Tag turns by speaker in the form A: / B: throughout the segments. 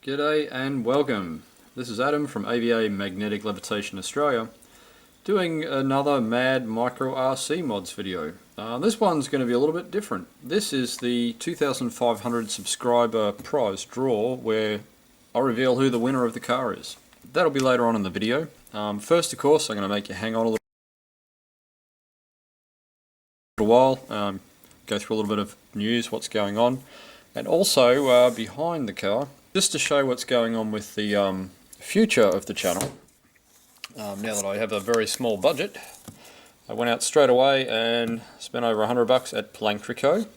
A: G'day and welcome. This is Adam from AVA Magnetic Levitation Australia doing another Mad Micro RC mods video. This one's going to be a little bit different. This is the 2,500 subscriber prize draw where I'll reveal who the winner of the car is. That'll be later on in the video. First, of course, I'm going to make you hang on a little while, go through a little bit of news, what's going on, and also behind the car, just to show what's going on with the future of the channel. Now that I have a very small budget, I went out straight away and spent over $100 at Rico.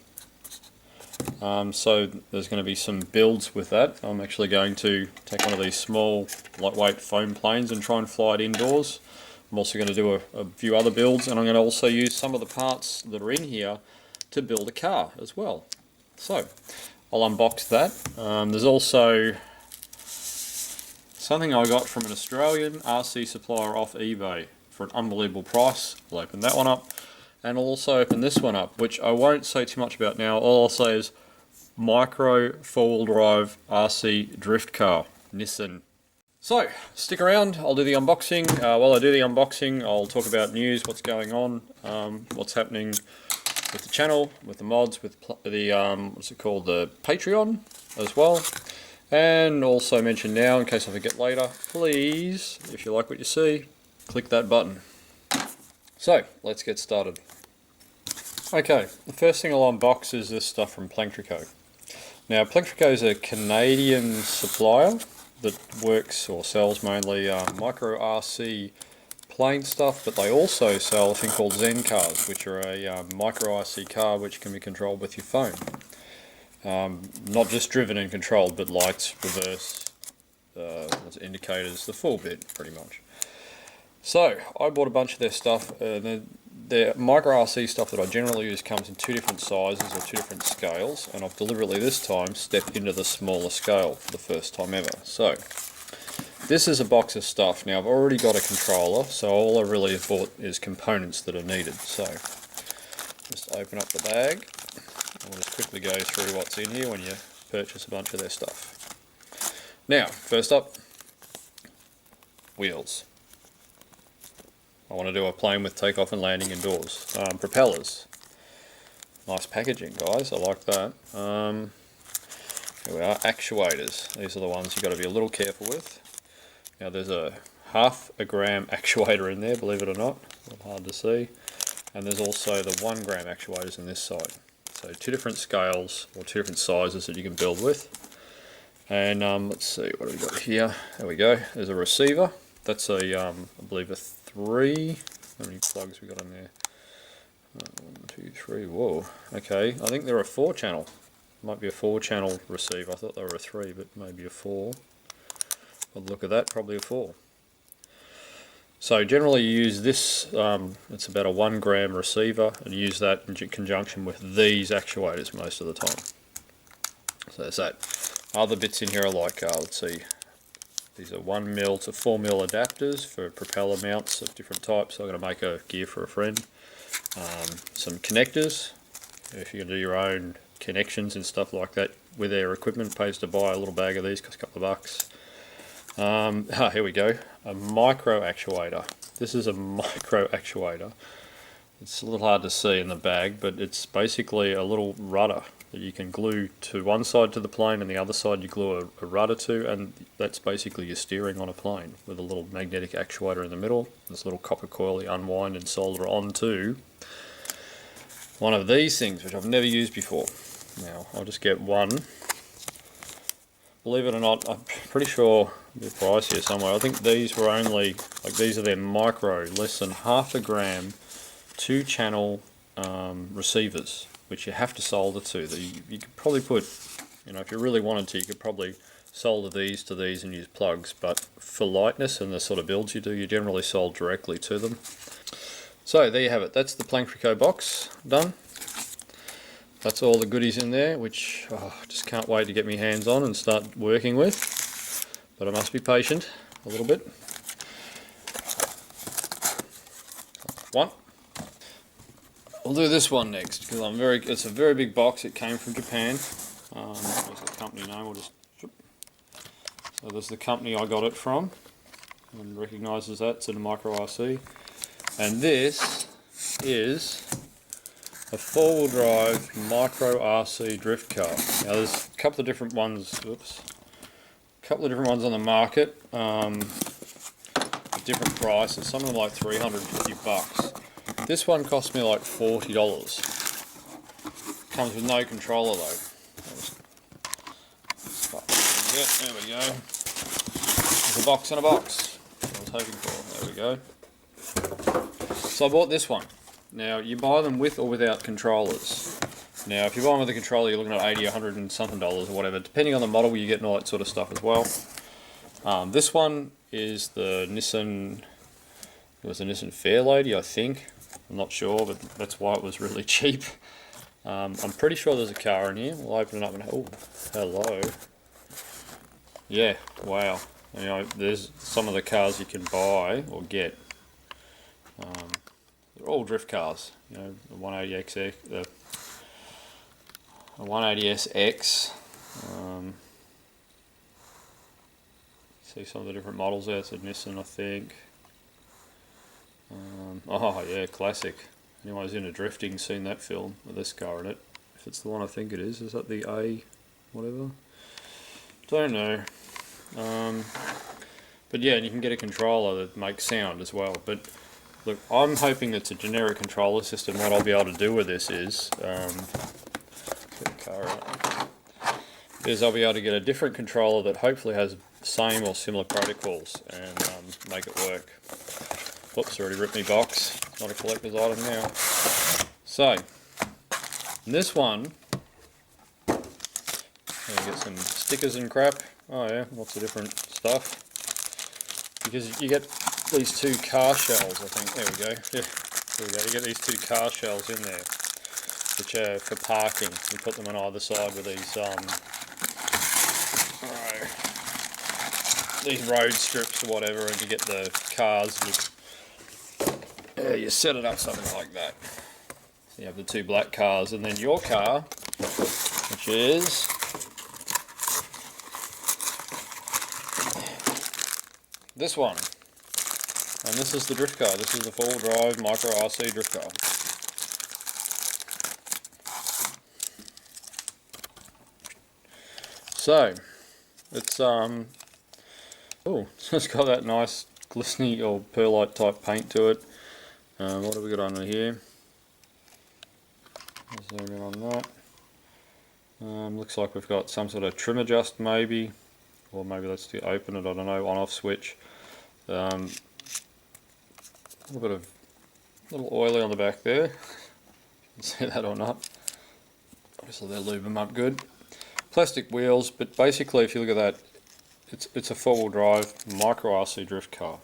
A: So there's going to be some builds with that. I'm actually going to take one of these small lightweight foam planes and try and fly it indoors. I'm also going to do a few other builds, and I'm going to also use some of the parts that are in here to build a car as well. So I'll unbox that. There's also something I got from an Australian RC supplier off eBay for an unbelievable price. I'll open that one up, and I'll also open this one up, which I won't say too much about now. All I'll say is micro four-wheel drive RC drift car, Nissan. So stick around, I'll do the unboxing. While I do the unboxing, I'll talk about news, what's going on, what's happening with the channel, with the mods, with the what's it called, the Patreon as well. And also mention now, in case I forget later, please, if you like what you see, click that button. So let's get started. Okay, the first thing I'll unbox is this stuff from Rico. Now Rico is a Canadian supplier that works or sells mainly micro RC plane stuff, but they also sell a thing called Zen cars, which are a micro RC car which can be controlled with your phone. Not just driven and controlled, but lights, reverse, indicators, the full bit pretty much. So I bought a bunch of their stuff. Their micro RC stuff that I generally use comes in two different sizes or two different scales, and I've deliberately this time stepped into the smaller scale for the first time ever. So this is a box of stuff. Now I've already got a controller, so all I really have bought is components that are needed. So just open up the bag. I'll just quickly go through what's in here when you purchase a bunch of their stuff. Now, first up, wheels. I want to do a plane with takeoff and landing indoors. Propellers. Nice packaging, guys. I like that. Here we are. Actuators. These are the ones you've got to be a little careful with. Now there's a half a gram actuator in there, believe it or not. A little hard to see. And there's also the 1 gram actuators in this side. So two different scales or two different sizes that you can build with. And let's see, what do we got here? There we go. There's a receiver. That's a, I believe a 3. How many plugs we got in there? 1, 2, 3. Whoa. Okay, I think they're a 4-channel. Might be a 4-channel receiver. I thought they were a 3, but maybe a 4. By the look of that, probably a 4. So generally you use this, it's about a 1 gram receiver, and use that in conjunction with these actuators most of the time. So there's that. Other bits in here are like, let's see, these are 1 mil to 4 mil adapters for propeller mounts of different types. So I'm going to make a gear for a friend. Some connectors, if you're going to do your own connections and stuff like that with their equipment, pays to buy a little bag of these, costs a couple of bucks. Here we go, a micro actuator. This is a micro actuator. It's a little hard to see in the bag, but it's basically a little rudder that you can glue to one side to the plane, and the other side you glue a rudder to, and that's basically your steering on a plane with a little magnetic actuator in the middle. This little copper coil you unwind and solder onto one of these things, which I've never used before. Now I'll just get one. Believe it or not, I'm pretty sure the price here somewhere. I think these were only, like these are their micro, less than half a gram, 2-channel receivers, which you have to solder to. You could probably put, you know, if you really wanted to, you could probably solder these to these and use plugs, but for lightness and the sort of builds you do, you generally solder directly to them. So there you have it. That's the Rico box done. That's all the goodies in there, which I just can't wait to get my hands on and start working with. But I must be patient a little bit. One. We'll do this one next because it's a very big box. It came from Japan. There's the company name. We'll just So there's the company I got it from, and recognises that, it's in a micro RC. And this is a four-wheel drive micro RC drift car. Now there's a couple of different ones, on the market, with different prices. Some of them like $350. This one cost me like $40. Comes with no controller though. There we go. There's a box in a box. That's what I was hoping for. There we go. So I bought this one. Now you buy them with or without controllers. Now if you buy them with a controller, you're looking at $80, $100 and something or whatever. Depending on the model, you get all that sort of stuff as well. This one is the Nissan. It was a Nissan Fairlady, I think. I'm not sure, but that's why it was really cheap. I'm pretty sure there's a car in here. We'll open it up and oh, hello. Yeah, wow. You know, there's some of the cars you can buy or get. They're all drift cars. You know, the 180XX, the 180SX. See some of the different models there. It's a Nissan, I think. Oh yeah, classic. Anyone who's into drifting seen that film with this car in it. If it's the one I think it is that the A whatever? Don't know. But yeah, and you can get a controller that makes sound as well. But look, I'm hoping it's a generic controller system. What I'll be able to do with this is, get the car out, is I'll be able to get a different controller that hopefully has same or similar protocols and make it work. Oops, already ripped me box. It's not a collector's item now. So, in this one, you get some stickers and crap. Oh yeah, lots of different stuff. Because you get these two car shells, I think. There we go. Yeah, there we go. You get these two car shells in there, which are for parking. You put them on either side with these road strips or whatever, and you get the cars. You set it up something like that. So you have the two black cars, and then your car, which is this one. And this is the drift car. This is the four-wheel drive micro RC drift car. So it's oh, it's got that nice glistening or perlite type paint to it. What have we got under here? Zoom in on that. Looks like we've got some sort of trim adjust maybe, or maybe let's open it. I don't know. On-off switch. A little oily on the back there. You can see that or not. Obviously they'll lube them up good. Plastic wheels, but basically if you look at that, it's a four-wheel drive micro RC drift car.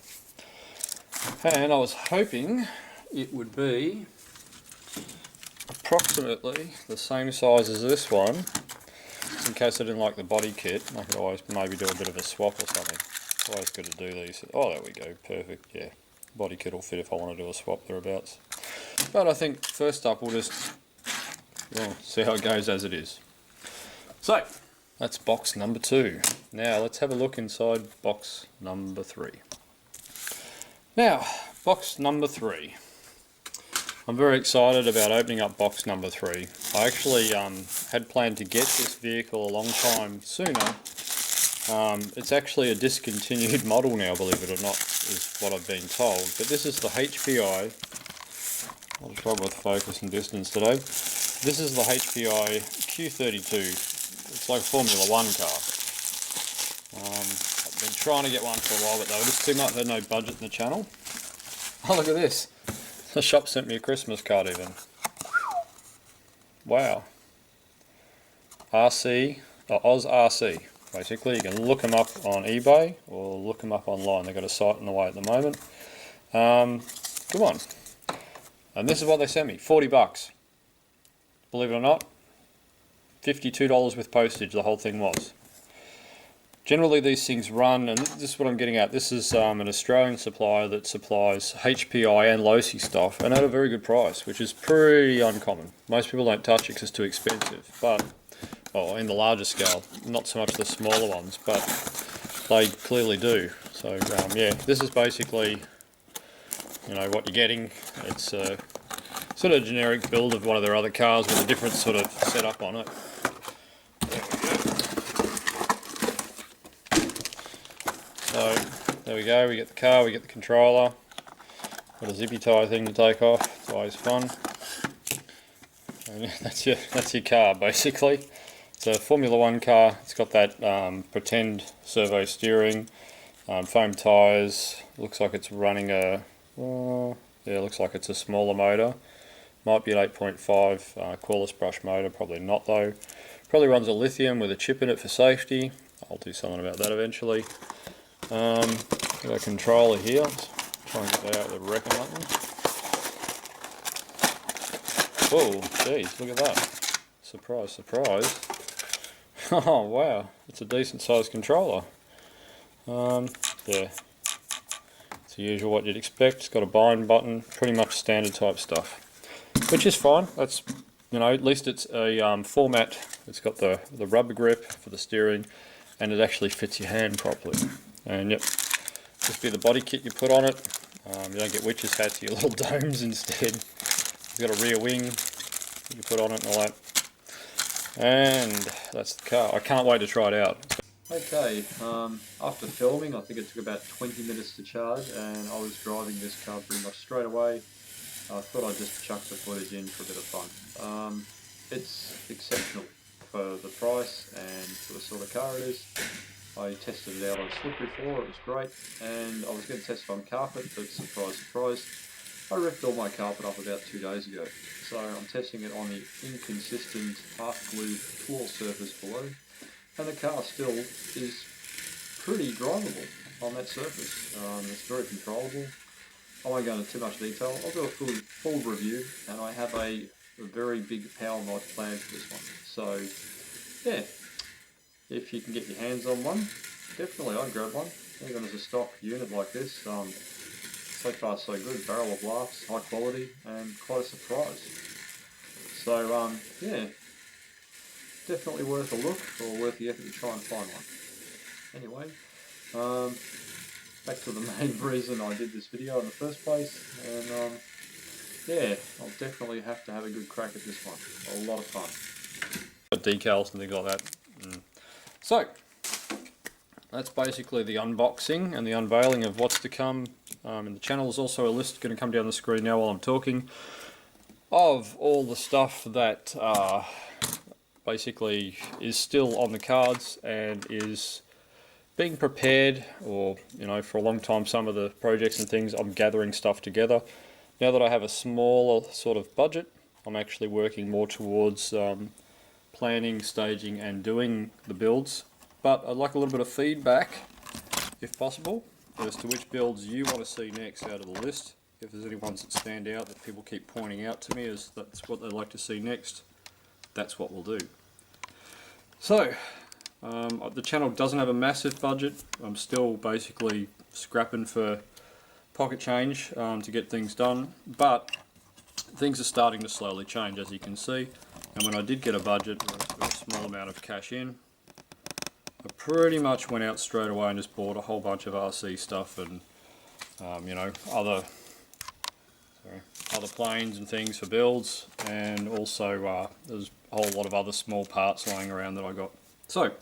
A: And I was hoping it would be approximately the same size as this one. In case I didn't like the body kit, I could always maybe do a bit of a swap or something. It's always good to do these. Oh, there we go, perfect, yeah. Body kit will fit if I want to do a swap thereabouts. But I think first up we'll just see how it goes as it is. So, that's box number 2. Now let's have a look inside box number 3. Now, box number 3. I'm very excited about opening up box number 3. I actually had planned to get this vehicle a long time sooner. It's actually a discontinued model now, believe it or not, is what I've been told. But this is the HPI, I'll trouble with focus and distance today. This is the HPI Q32. It's like a Formula One car. I've been trying to get one for a while, but they were just too much. I had no budget in the channel. Oh, look at this. The shop sent me a Christmas card even. Wow. RC, Oz RC. Basically, you can look them up on eBay or look them up online. They've got a site on the way at the moment. Come on. And this is what they sent me. 40 bucks. Believe it or not. $52 with postage, the whole thing was. Generally these things run, and this is what I'm getting at, this is an Australian supplier that supplies HPI and Losi stuff, and at a very good price, which is pretty uncommon. Most people don't touch it because it's too expensive, but, well, in the larger scale, not so much the smaller ones, but they clearly do. So yeah, this is basically, you know, what you're getting. It's a sort of generic build of one of their other cars with a different sort of setup on it. So there we go, we get the car, we get the controller, got a zippy tie thing to take off, it's always fun. And that's your car basically. It's a Formula One car, it's got that pretend servo steering, foam tyres, looks like it's running a, yeah, looks like it's a smaller motor. Might be an 8.5 cordless brush motor, probably not though. Probably runs a lithium with a chip in it for safety. I'll do something about that eventually. Got a controller here. Let's try and get that out with a wrecking button. Whoa, geez, look at that. Surprise, surprise. Oh wow, it's a decent sized controller. Yeah, it's the usual what you'd expect. It's got a bind button, pretty much standard type stuff. Which is fine. That's, you know, at least it's a format. It's got the rubber grip for the steering, and it actually fits your hand properly. And yep, just be the body kit you put on it. You don't get witches hats, you get little domes instead. You've got a rear wing you put on it and all that. And that's the car. I can't wait to try it out. Okay, after filming, I think it took about 20 minutes to charge, and I was driving this car pretty much straight away. I thought I'd just chuck the footage in for a bit of fun. It's exceptional for the price and for the sort of car it is. I tested it out on slippery floor, it was great, and I was going to test it on carpet, but surprise, surprise, I ripped all my carpet up about 2 days ago. So I'm testing it on the inconsistent half-glued floor surface below, and the car still is pretty drivable on that surface. It's very controllable. I won't go into too much detail. I'll do a full review, and I have a very big power mod planned for this one. So yeah, if you can get your hands on one, definitely I'd grab one. Even as a stock unit like this, so far so good. Barrel of laughs, high quality, and quite a surprise. So yeah, definitely worth a look, or worth the effort to try and find one. Anyway, back to the main reason I did this video in the first place, and yeah, I'll definitely have to have a good crack at this one. A lot of fun. Decals and things like that. So, that's basically the unboxing and the unveiling of what's to come in the channel. There's also a list going to come down the screen now while I'm talking of all the stuff that basically is still on the cards and is being prepared, or, you know, for a long time some of the projects and things, I'm gathering stuff together. Now that I have a smaller sort of budget, I'm actually working more towards planning, staging and doing the builds. But I'd like a little bit of feedback, if possible, as to which builds you want to see next out of the list. If there's any ones that stand out that people keep pointing out to me as that's what they'd like to see next, that's what we'll do. So, the channel doesn't have a massive budget. I'm still basically scrapping for pocket change to get things done, but things are starting to slowly change, as you can see. And when I did get a budget, or a small amount of cash in, I pretty much went out straight away and just bought a whole bunch of RC stuff and you know, other planes and things for builds, and also there's a whole lot of other small parts lying around that I got. So,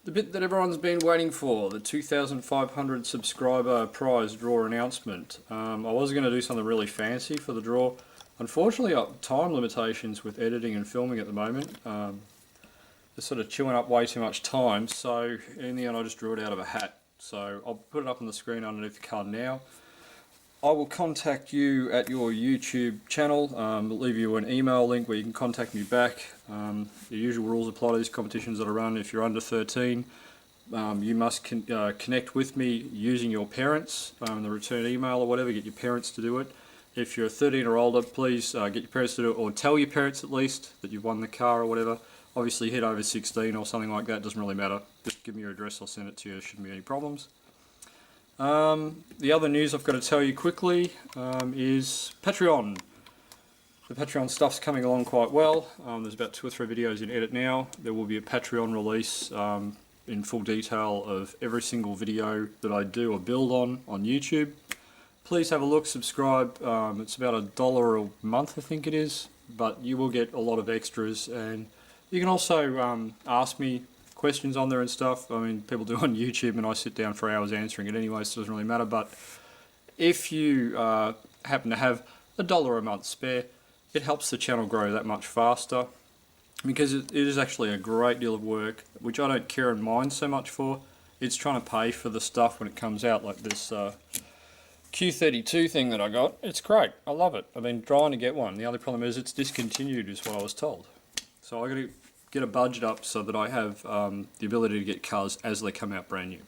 A: the bit that everyone's been waiting for, the 2,500 subscriber prize draw announcement. I was going to do something really fancy for the draw. Unfortunately, time limitations with editing and filming at the moment. They're sort of chewing up way too much time, so in the end I just drew it out of a hat. So I'll put it up on the screen underneath the card now. I will contact you at your YouTube channel. I'll leave you an email link where you can contact me back. The usual rules apply to these competitions that I run. If you're under 13, you must connect with me using your parents, the return email or whatever, get your parents to do it. If you're 13 or older, please get your parents to do it, or tell your parents at least that you've won the car or whatever. Obviously hit over 16 or something like that, doesn't really matter. Just give me your address, I'll send it to you, there shouldn't be any problems. The other news I've got to tell you quickly is Patreon. The Patreon stuff's coming along quite well. There's about 2 or 3 videos in edit now. There will be a Patreon release in full detail of every single video that I do or build on YouTube. Please have a look, subscribe. It's about $1 a month, I think it is, but you will get a lot of extras, and you can also ask me questions on there and stuff. I mean, people do on YouTube, and I sit down for hours answering it anyway, so it doesn't really matter. But if you happen to have $1 a month spare, it helps the channel grow that much faster, because it is actually a great deal of work, which I don't care and mind so much for. It's trying to pay for the stuff when it comes out, like this Q32 thing that I got. It's great. I love it. I've been trying to get one. The only problem is it's discontinued, is what I was told. So I got to get a budget up so that I have the ability to get cars as they come out brand new.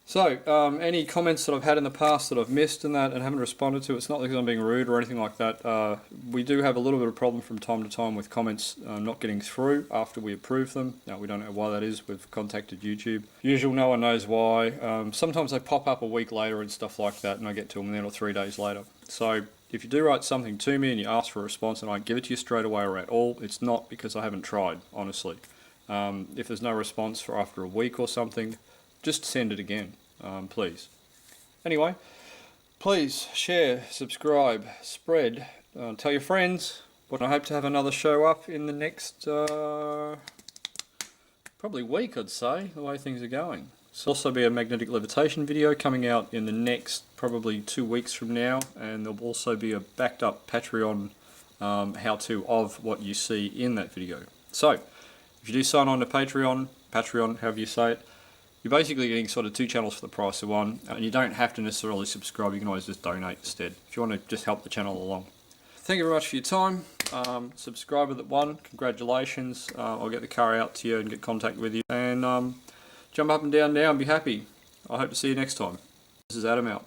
A: So, any comments that I've had in the past that I've missed and haven't responded to, it's not because I'm being rude or anything like that. We do have a little bit of problem from time to time with comments not getting through after we approve them. Now, we don't know why that is. We've contacted YouTube. Usually no one knows why. Sometimes they pop up a week later and stuff like that, and I get to them then or 3 days later. So, if you do write something to me and you ask for a response and I give it to you straight away or at all, it's not because I haven't tried, honestly. If there's no response for after a week or something, just send it again, please. Anyway, please share, subscribe, spread, tell your friends. But I hope to have another show up in the next probably week, I'd say, the way things are going. So also be a magnetic levitation video coming out in the next probably 2 weeks from now, and there'll also be a backed up Patreon how-to of what you see in that video. So if you do sign on to Patreon, however you say it, you're basically getting sort of 2 channels for the price of one, and you don't have to necessarily subscribe. You can always just donate instead if you want to just help the channel along. Thank you very much for your time. Subscriber that won, congratulations. I'll get the car out to you and get contact with you, and jump up and down now and be happy. I hope to see you next time. This is Adam out.